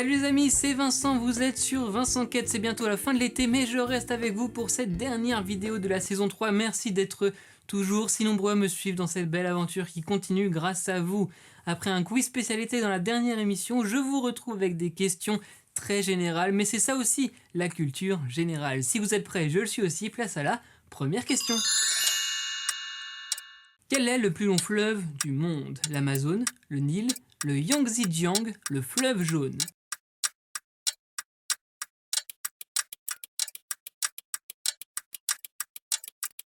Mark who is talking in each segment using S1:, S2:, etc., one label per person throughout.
S1: Salut les amis, c'est Vincent, vous êtes sur Vincent Quête, c'est bientôt la fin de l'été, mais je reste avec vous pour cette dernière vidéo de la saison 3. Merci d'être toujours si nombreux à me suivre dans cette belle aventure qui continue grâce à vous. Après un quiz spécialité dans la dernière émission, je vous retrouve avec des questions très générales, mais c'est ça aussi, la culture générale. Si vous êtes prêts, je le suis aussi, place à la première question. Quel est le plus long fleuve du monde? L'Amazone, le Nil, le Yangtze-Jiang, le fleuve jaune?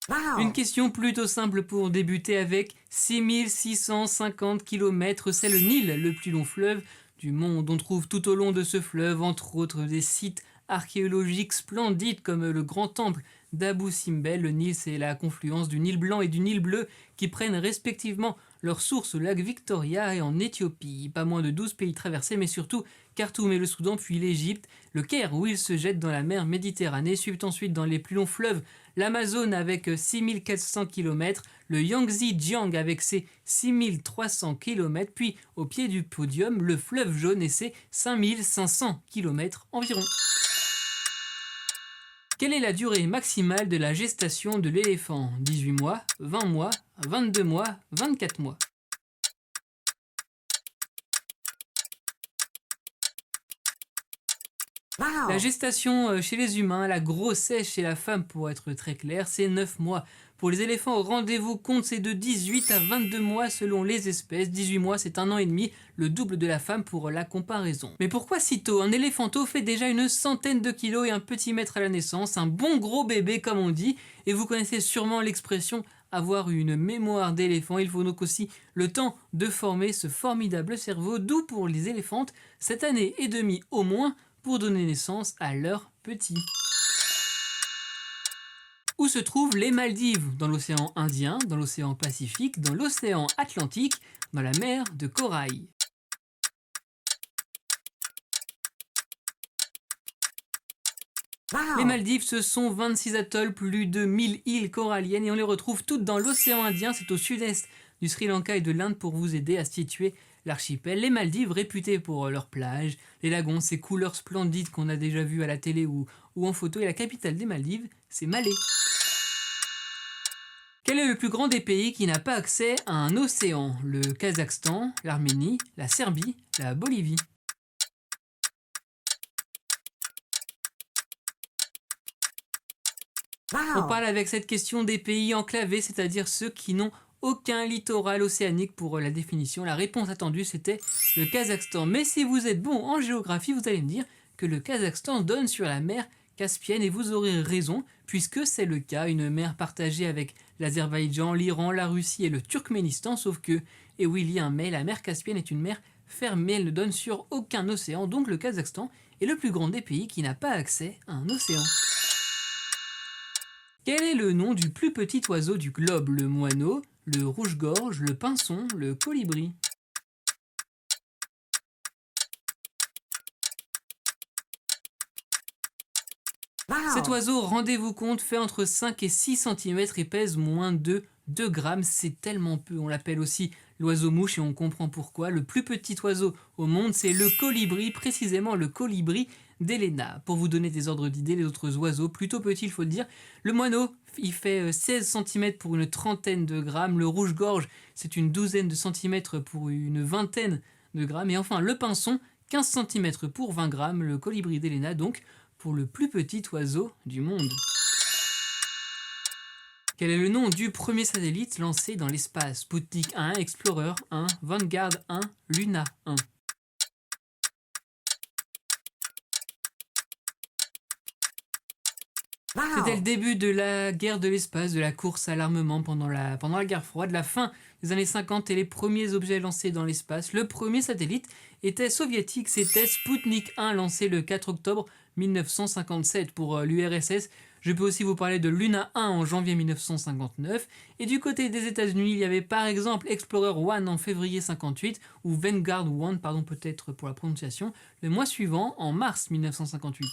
S2: Wow.
S1: Une question plutôt simple pour débuter avec 6650 km, c'est le Nil, le plus long fleuve du monde. On trouve tout au long de ce fleuve, entre autres, des sites archéologiques splendides comme le grand temple d'Abou Simbel. Le Nil, c'est la confluence du Nil blanc et du Nil bleu qui prennent respectivement leur source au lac Victoria et en Éthiopie. Pas moins de 12 pays traversés, mais surtout Khartoum et le Soudan, puis l'Égypte, le Caire où il se jette dans la mer Méditerranée. Suivent ensuite dans les plus longs fleuves l'Amazone avec 6400 km, le Yangtze-Jiang avec ses 6300 km, puis au pied du podium, le fleuve jaune et ses 5500 km environ. Quelle est la durée maximale de la gestation de l'éléphant? 18 mois, 20 mois, 22 mois, 24 mois.
S2: Wow.
S1: La gestation chez les humains, la grossesse chez la femme pour être très clair, c'est 9 mois. Pour les éléphants, rendez-vous compte, c'est de 18 à 22 mois selon les espèces. 18 mois, c'est 1 an et demi, le double de la femme pour la comparaison. Mais pourquoi si tôt? Un éléphanteau fait déjà une centaine de kilos et un petit mètre à la naissance, un bon gros bébé comme on dit, et vous connaissez sûrement l'expression avoir une mémoire d'éléphant. Il faut donc aussi le temps de former ce formidable cerveau, d'où pour les éléphantes, cette année et demie au moins, pour donner naissance à leurs petits. Où se trouvent les Maldives? Dans l'océan Indien, dans l'océan Pacifique, dans l'océan Atlantique, dans la mer de Corail.
S2: Wow.
S1: Les Maldives, ce sont 26 atolls, plus de 1000 îles coralliennes et on les retrouve toutes dans l'océan Indien. C'est au sud-est du Sri Lanka et de l'Inde pour vous aider à situer l'archipel. Les Maldives, réputées pour leurs plages, les lagons, ces couleurs splendides qu'on a déjà vues à la télé ou en photo. Et la capitale des Maldives, c'est Malé. Quel est le plus grand des pays qui n'a pas accès à un océan? Le Kazakhstan, l'Arménie, la Serbie, la Bolivie.
S2: Wow.
S1: On parle avec cette question des pays enclavés, c'est-à-dire ceux qui n'ont aucun littoral océanique. Pour la définition, la réponse attendue c'était le Kazakhstan. Mais si vous êtes bon en géographie, vous allez me dire que le Kazakhstan donne sur la mer Caspienne et vous aurez raison puisque c'est le cas, une mer partagée avec l'Azerbaïdjan, l'Iran, la Russie et le Turkménistan, sauf que, et oui il y a un mais, la mer Caspienne est une mer fermée, elle ne donne sur aucun océan, donc le Kazakhstan est le plus grand des pays qui n'a pas accès à un océan. Quel est le nom du plus petit oiseau du globe? Le moineau, le rouge-gorge, le pinson, le colibri.
S2: Wow.
S1: Cet oiseau, rendez-vous compte, fait entre 5 et 6 cm et pèse moins de 2 grammes. C'est tellement peu. On l'appelle aussi l'oiseau mouche et on comprend pourquoi. Le plus petit oiseau au monde, c'est le colibri, précisément le colibri d'Helena. Pour vous donner des ordres d'idées, les autres oiseaux, plutôt petits, il faut le dire. Le moineau, il fait 16 cm pour une trentaine de grammes. Le rouge-gorge, c'est une douzaine de centimètres pour une vingtaine de grammes. Et enfin, le pinson, 15 cm pour 20 grammes. Le colibri d'Helena, donc, pour le plus petit oiseau du monde. Quel est le nom du premier satellite lancé dans l'espace? Sputnik 1, Explorer 1, Vanguard 1, Luna 1.
S2: Wow.
S1: C'était le début de la guerre de l'espace, de la course à l'armement pendant la guerre froide, la fin des années 50 et les premiers objets lancés dans l'espace. Le premier satellite était soviétique, c'était Sputnik 1 lancé le 4 octobre 1957 pour l'URSS. Je peux aussi vous parler de Luna 1 en janvier 1959. Et du côté des États-Unis, il y avait par exemple Explorer 1 en février 58 ou Vanguard 1, pardon peut-être pour la prononciation, le mois suivant en mars 1958.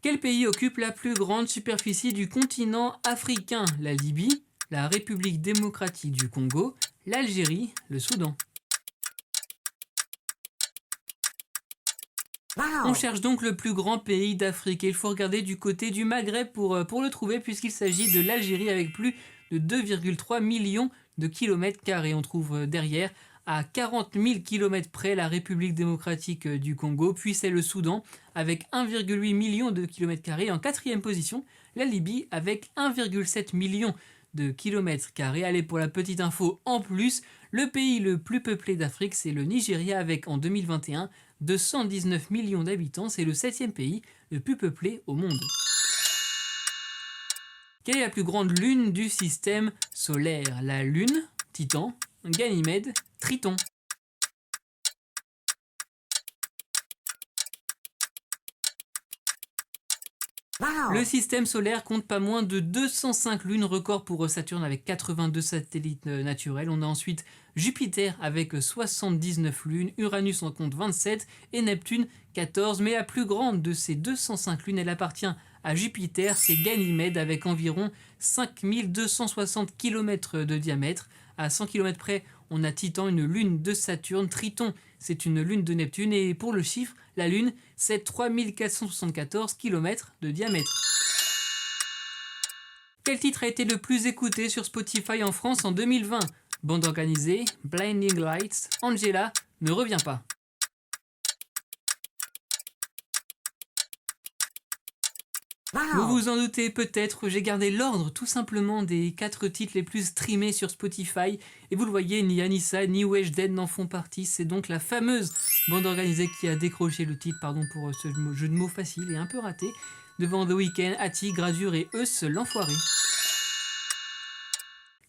S1: Quel pays occupe la plus grande superficie du continent africain? La Libye, la République démocratique du Congo, l'Algérie, le Soudan. On cherche donc le plus grand pays d'Afrique et il faut regarder du côté du Maghreb pour le trouver puisqu'il s'agit de l'Algérie avec plus de 2,3 millions de kilomètres carrés. On trouve derrière à 40 000 km près la République démocratique du Congo, puis c'est le Soudan avec 1,8 million de kilomètres carrés. En quatrième position, la Libye avec 1,7 million de kilomètres carrés. Allez, pour la petite info en plus, le pays le plus peuplé d'Afrique, c'est le Nigeria avec en 2021 219 millions d'habitants. C'est le 7e pays le plus peuplé au monde. Quelle est la plus grande lune du système solaire? La Lune, Titan, Ganymède, Triton. Le système solaire compte pas moins de 205 lunes, record pour Saturne avec 82 satellites naturels. On a ensuite Jupiter avec 79 lunes, Uranus en compte 27 et Neptune 14. Mais la plus grande de ces 205 lunes, elle appartient à Jupiter, c'est Ganymède avec environ 5260 km de diamètre. À 100 km près, on a Titan, une lune de Saturne. Triton, c'est une lune de Neptune. Et pour le chiffre, la lune, c'est 3474 km de diamètre. Quel titre a été le plus écouté sur Spotify en France en 2020? Bande organisée, Blinding Lights, Angela, Ne reviens pas. Vous vous en doutez peut-être, j'ai gardé l'ordre tout simplement des 4 titres les plus streamés sur Spotify. Et vous le voyez, ni Anissa ni Weshden n'en font partie. C'est donc la fameuse bande organisée qui a décroché le titre, pardon pour ce jeu de mots facile et un peu raté, devant The Weeknd, Ati, Gradure et Eus, l'enfoiré.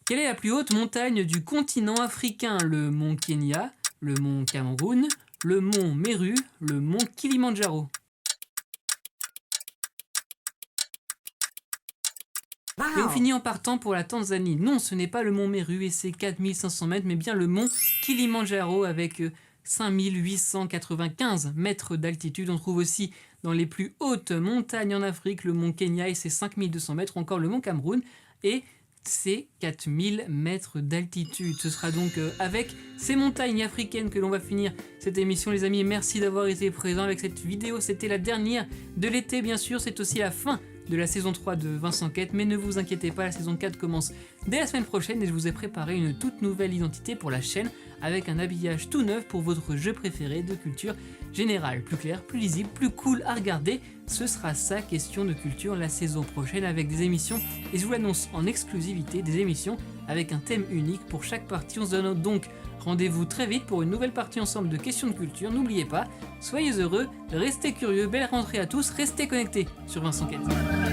S1: Quelle est la plus haute montagne du continent africain? Le mont Kenya, le mont Cameroun, le mont Meru, le mont Kilimandjaro. Et on finit en partant pour la Tanzanie. Non, ce n'est pas le mont Meru et ses 4500 mètres, mais bien le mont Kilimandjaro avec 5895 mètres d'altitude. On trouve aussi dans les plus hautes montagnes en Afrique le mont Kenya et ses 5200 mètres, ou encore le mont Cameroun et ses 4000 mètres d'altitude. Ce sera donc avec ces montagnes africaines que l'on va finir cette émission, les amis. Merci d'avoir été présents avec cette vidéo. C'était la dernière de l'été, bien sûr. C'est aussi la fin de la saison 3 de Vincent Quête, mais ne vous inquiétez pas, la saison 4 commence dès la semaine prochaine et je vous ai préparé une toute nouvelle identité pour la chaîne avec un habillage tout neuf pour votre jeu préféré de culture générale. Plus clair, plus lisible, plus cool à regarder, ce sera ça, question de culture la saison prochaine avec des émissions, et je vous l'annonce en exclusivité, des émissions avec un thème unique pour chaque partie. On se donne donc rendez-vous très vite pour une nouvelle partie ensemble de questions de culture. N'oubliez pas, soyez heureux, restez curieux, belle rentrée à tous, restez connectés sur Vincent Quête.